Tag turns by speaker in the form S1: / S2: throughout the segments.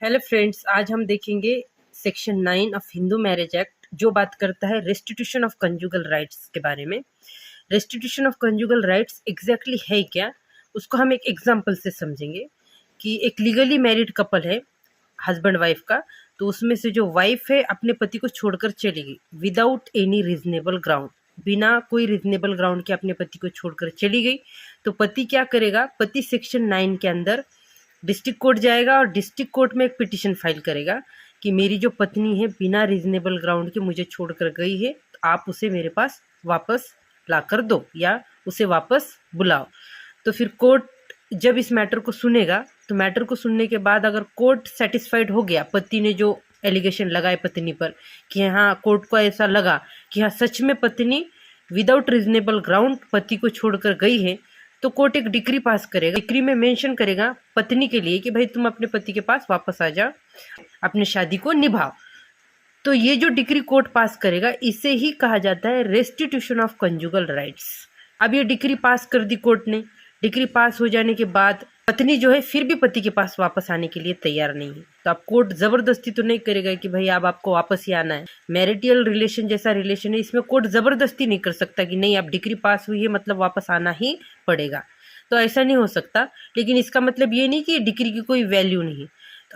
S1: Hello friends, आज हम देखेंगे section 9 of Hindu marriage act जो बात करता है रेस्टिट्यूशन ऑफ कंजुगल राइट्स के बारे में। Restitution of conjugal rights exactly है क्या, उसको हम एक एग्जांपल से समझेंगे कि एक लीगली मैरिड कपल है, हस्बैंड वाइफ का। तो उसमें से जो वाइफ है अपने पति को छोड़कर चली गई विदाउट एनी रीजनेबल ग्राउंड, बिना कोई रीजनेबल ग्राउंड के अपने पति को छोड़कर चली गई। तो पति क्या करेगा, पति सेक्शन 9 के अंदर डिस्ट्रिक्ट कोर्ट जाएगा और डिस्ट्रिक्ट कोर्ट में एक पिटीशन फाइल करेगा कि मेरी जो पत्नी है बिना रीजनेबल ग्राउंड के मुझे छोड़कर गई है, तो आप उसे मेरे पास वापस ला कर दो या उसे वापस बुलाओ। तो फिर कोर्ट जब इस मैटर को सुनेगा, तो मैटर को सुनने के बाद अगर कोर्ट सेटिस्फाइड हो गया, पति ने जो एलिगेशन लगाए पत्नी पर कि हाँ, कोर्ट को ऐसा लगा कि हाँ सच में पत्नी विदाउट रीजनेबल ग्राउंड पति को छोड़कर गई है, तो कोर्ट एक डिक्री पास करेगा। डिक्री में मेंशन करेगा पत्नी के लिए कि भाई तुम अपने पति के पास वापस आ जाओ, अपनी शादी को निभाओ। तो ये जो डिक्री कोर्ट पास करेगा इसे ही कहा जाता है रेस्टिट्यूशन ऑफ कंजुगल राइट्स। अब ये डिक्री पास कर दी कोर्ट ने। डिक्री पास हो जाने के बाद पत्नी जो है फिर भी पति के पास वापस आने के लिए तैयार नहीं है, तो अब कोर्ट जबरदस्ती तो नहीं करेगा कि भाई अब आपको वापस ही आना है। मैरिटियल रिलेशन जैसा रिलेशन है, इसमें कोर्ट जबरदस्ती नहीं कर सकता कि नहीं अब डिक्री पास हुई है मतलब वापस आना ही पड़ेगा। तो ऐसा नहीं हो सकता। लेकिन इसका मतलब ये नहीं कि डिक्री की कोई वैल्यू नहीं।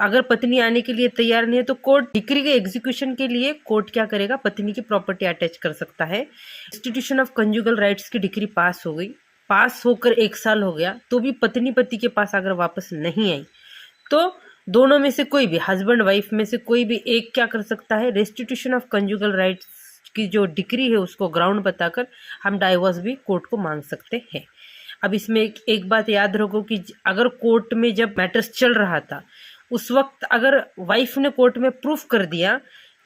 S1: अगर पत्नी आने के लिए तैयार नहीं है तो कोर्ट डिक्री के एग्जीक्यूशन के लिए कोर्ट क्या करेगा, पत्नी की प्रॉपर्टी अटैच कर सकता है। इंस्टीट्यूशन ऑफ कंजुगल राइट्स की डिक्री पास हो गई, पास होकर 1 साल हो गया, तो भी पत्नी पति के पास अगर वापस नहीं आई, तो दोनों में से कोई भी, हस्बैंड वाइफ में से कोई भी एक क्या कर सकता है, रेस्टिट्यूशन ऑफ कंजुगल राइट्स की जो डिक्री है उसको ग्राउंड बताकर हम डाइवोर्स भी कोर्ट को मांग सकते हैं। अब इसमें एक बात याद रखो कि अगर कोर्ट में जब मैटर्स चल रहा था उस वक्त अगर वाइफ ने कोर्ट में प्रूफ कर दिया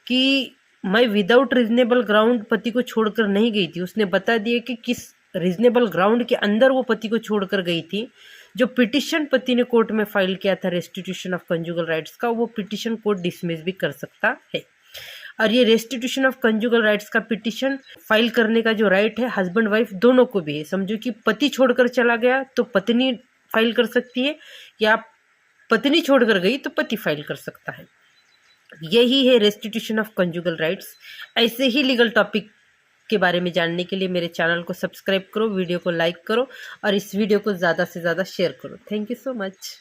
S1: कि मैं विदाउट रीजनेबल ग्राउंड पति को छोड़कर नहीं गई थी, उसने बता दिया कि किस रीजनेबल ग्राउंड के अंदर वो पति को छोड़कर गई थी, जो पिटिशन पति ने कोर्ट में फाइल किया था रेस्टिट्यूशन ऑफ कंजुगल राइट्स का, वो पिटिशन कोर्ट डिसमिस भी कर सकता है। और ये रेस्टिट्यूशन ऑफ कंजुगल राइट्स का पिटिशन फाइल करने का जो राइट है हस्बैंड वाइफ दोनों को भी है। समझो कि पति छोड़कर चला गया तो पत्नी फाइल कर सकती है, या पत्नी छोड़कर गई तो पति फाइल कर सकता है। यही है रेस्टिट्यूशन ऑफ कंजुगल राइट्स। ऐसे ही लीगल टॉपिक के बारे में जानने के लिए मेरे चैनल को सब्सक्राइब करो, वीडियो को लाइक करो और इस वीडियो को ज़्यादा से ज़्यादा शेयर करो। Thank you so much.